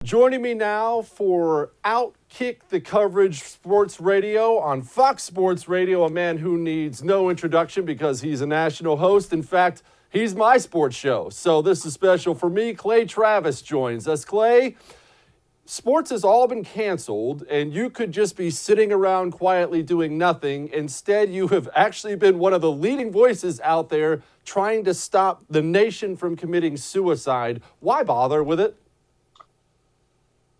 Joining me now for Outkick the Coverage Sports Radio on Fox Sports Radio, a man who needs no introduction because he's a national host. In fact, he's my sports show. So this is special for me. Clay Travis joins us. Clay, sports has all been canceled, and you could just be sitting around quietly doing nothing. Instead, you have actually been one of the leading voices out there trying to stop the nation from committing suicide. Why bother with it?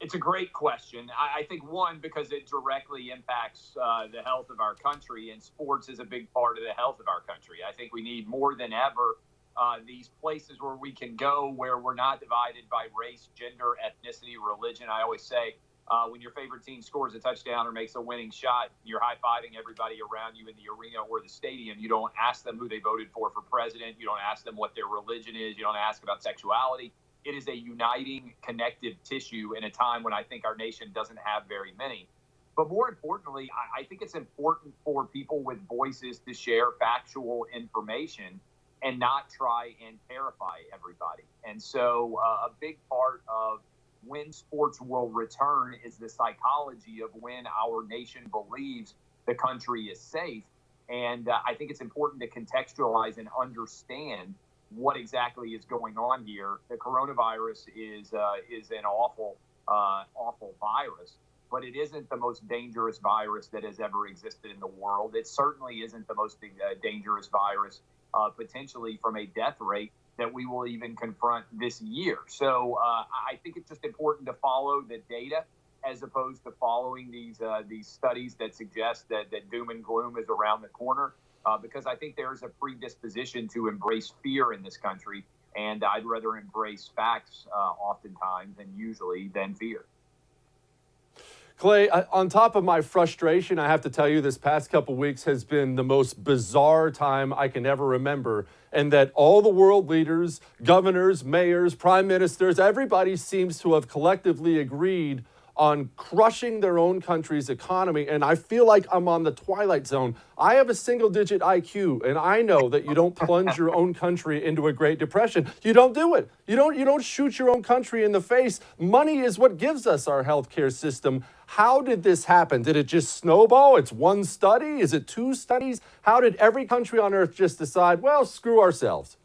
It's a great question. I think, one, because it directly impacts the health of our country, and sports is a big part of the health of our country. I think we need more than ever these places where we can go where we're not divided by race, gender, ethnicity, religion. I always say when your favorite team scores a touchdown or makes a winning shot, you're high-fiving everybody around you in the arena or the stadium. You don't ask them who they voted for president. You don't ask them what their religion is. You don't ask about sexuality. It is a uniting, connective tissue in a time when I think our nation doesn't have very many. But more importantly, I think it's important for people with voices to share factual information and not try and terrify everybody. And so a big part of when sports will return is the psychology of when our nation believes the country is safe. And I think it's important to contextualize and understand what exactly is going on here. The coronavirus is an awful virus, but it isn't the most dangerous virus that has ever existed in the world. It certainly isn't the most dangerous virus, potentially from a death rate, that we will even confront this year. So I think it's just important to follow the data as opposed to following these studies that suggest that doom and gloom is around the corner. Because I think there's a predisposition to embrace fear in this country, and I'd rather embrace facts oftentimes and usually than fear. Clay, on top of my frustration, I have to tell you this past couple weeks has been the most bizarre time I can ever remember, and that all the world leaders, governors, mayors, prime ministers, everybody seems to have collectively agreed on crushing their own country's economy, and I feel like I'm on the twilight zone. I have a single-digit IQ, and I know that you don't plunge your own country into a Great Depression. You don't do it. You don't shoot your own country in the face. Money is what gives us our healthcare system. How did this happen? Did it just snowball? It's one study? Is it two studies? How did every country on earth just decide, well, screw ourselves?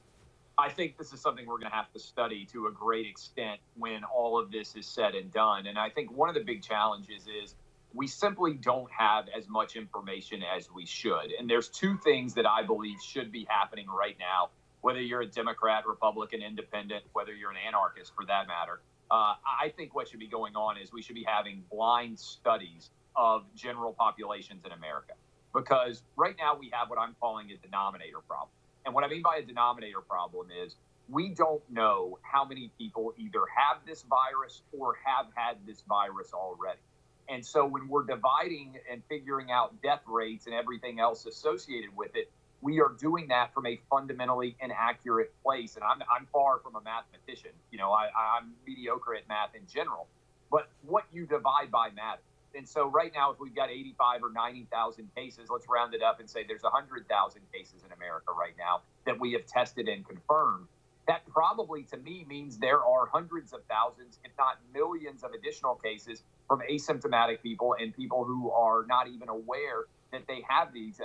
I think this is something we're going to have to study to a great extent when all of this is said and done. And I think one of the big challenges is we simply don't have as much information as we should. And there's two things that I believe should be happening right now, whether you're a Democrat, Republican, Independent, whether you're an anarchist for that matter. I think what should be going on is we should be having blind studies of general populations in America. Because right now we have what I'm calling a denominator problem. And what I mean by a denominator problem is we don't know how many people either have this virus or have had this virus already. And so when we're dividing and figuring out death rates and everything else associated with it, we are doing that from a fundamentally inaccurate place. And I'm far from a mathematician. You know, I'm mediocre at math in general. But what you divide by matters. And so right now, if we've got 85 or 90,000 cases, let's round it up and say there's 100,000 cases in America right now that we have tested and confirmed. That probably, to me, means there are hundreds of thousands, if not millions of additional cases from asymptomatic people and people who are not even aware that they have these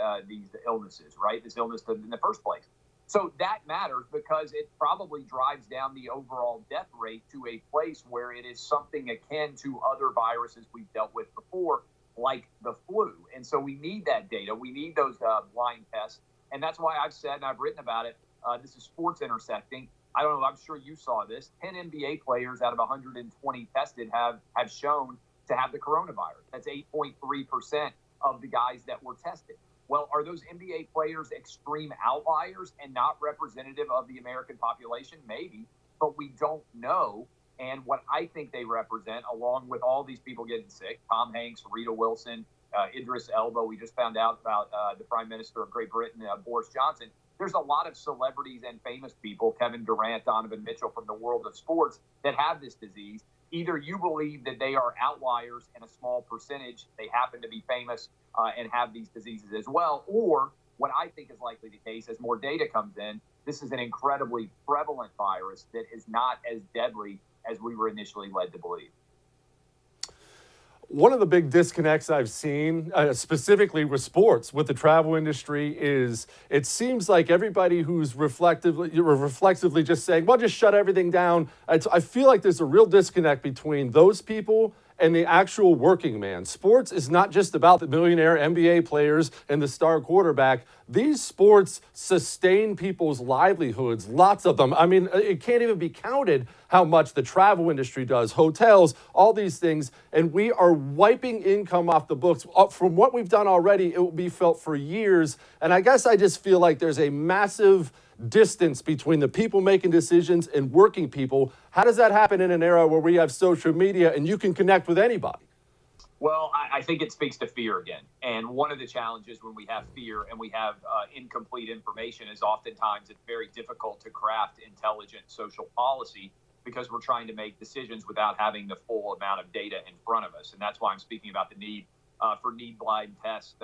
illnesses, right? This illness in the first place. So that matters because it probably drives down the overall death rate to a place where it is something akin to other viruses we've dealt with before, like the flu. And so we need that data. We need those blind tests. And that's why I've said, and I've written about it, this is sports intersecting. I don't know, I'm sure you saw this. 10 NBA players out of 120 tested have shown to have the coronavirus. That's 8.3% of the guys that were tested. Well, are those NBA players extreme outliers and not representative of the American population? Maybe, but we don't know. And what I think they represent, along with all these people getting sick, Tom Hanks, Rita Wilson, Idris Elba, we just found out about the Prime Minister of Great Britain, Boris Johnson. There's a lot of celebrities and famous people, Kevin Durant, Donovan Mitchell, from the world of sports that have this disease. Either you believe that they are outliers in a small percentage, they happen to be famous and have these diseases as well, or what I think is likely the case as more data comes in, this is an incredibly prevalent virus that is not as deadly as we were initially led to believe. One of the big disconnects I've seen, specifically with sports, with the travel industry, is it seems like everybody who's reflexively just saying, well, just shut everything down. I feel like there's a real disconnect between those people and the actual working man. Sports is not just about the millionaire NBA players and the star quarterback. These sports sustain people's livelihoods, lots of them. I mean, it can't even be counted how much the travel industry does, hotels, all these things. And we are wiping income off the books. From what we've done already, it will be felt for years. And I guess I just feel like there's a massive distance between the people making decisions and working people. How does that happen in an era where we have social media and you can connect with anybody? Well, I think it speaks to fear again. And one of the challenges when we have fear and we have incomplete information is oftentimes it's very difficult to craft intelligent social policy because we're trying to make decisions without having the full amount of data in front of us. And that's why I'm speaking about the need for need-blind tests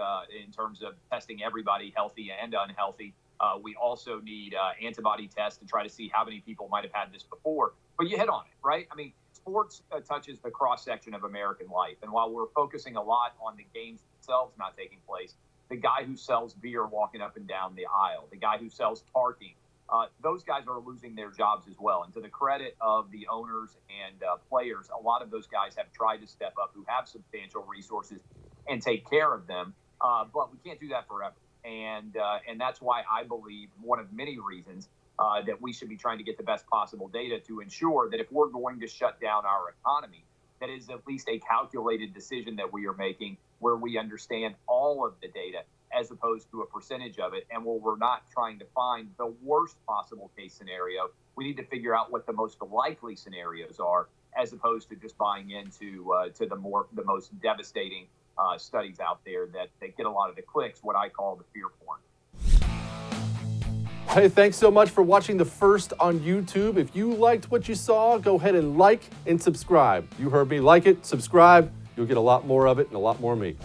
in terms of testing everybody healthy and unhealthy. We also need antibody tests to try to see how many people might have had this before. But you hit on it, right? I mean, sports touches the cross-section of American life. And while we're focusing a lot on the games themselves not taking place, the guy who sells beer walking up and down the aisle, the guy who sells parking, those guys are losing their jobs as well. And to the credit of the owners and players, a lot of those guys have tried to step up who have substantial resources and take care of them. But we can't do that forever. And that's why I believe one of many reasons that we should be trying to get the best possible data to ensure that if we're going to shut down our economy, that is at least a calculated decision that we are making where we understand all of the data as opposed to a percentage of it. And where we're not trying to find the worst possible case scenario, we need to figure out what the most likely scenarios are as opposed to just buying into to the most devastating studies out there that get a lot of the clicks, what I call the fear porn. Hey, thanks so much for watching The First on YouTube. If you liked what you saw, go ahead and like and subscribe. You heard me. Like it, subscribe. You'll get a lot more of it and a lot more of me.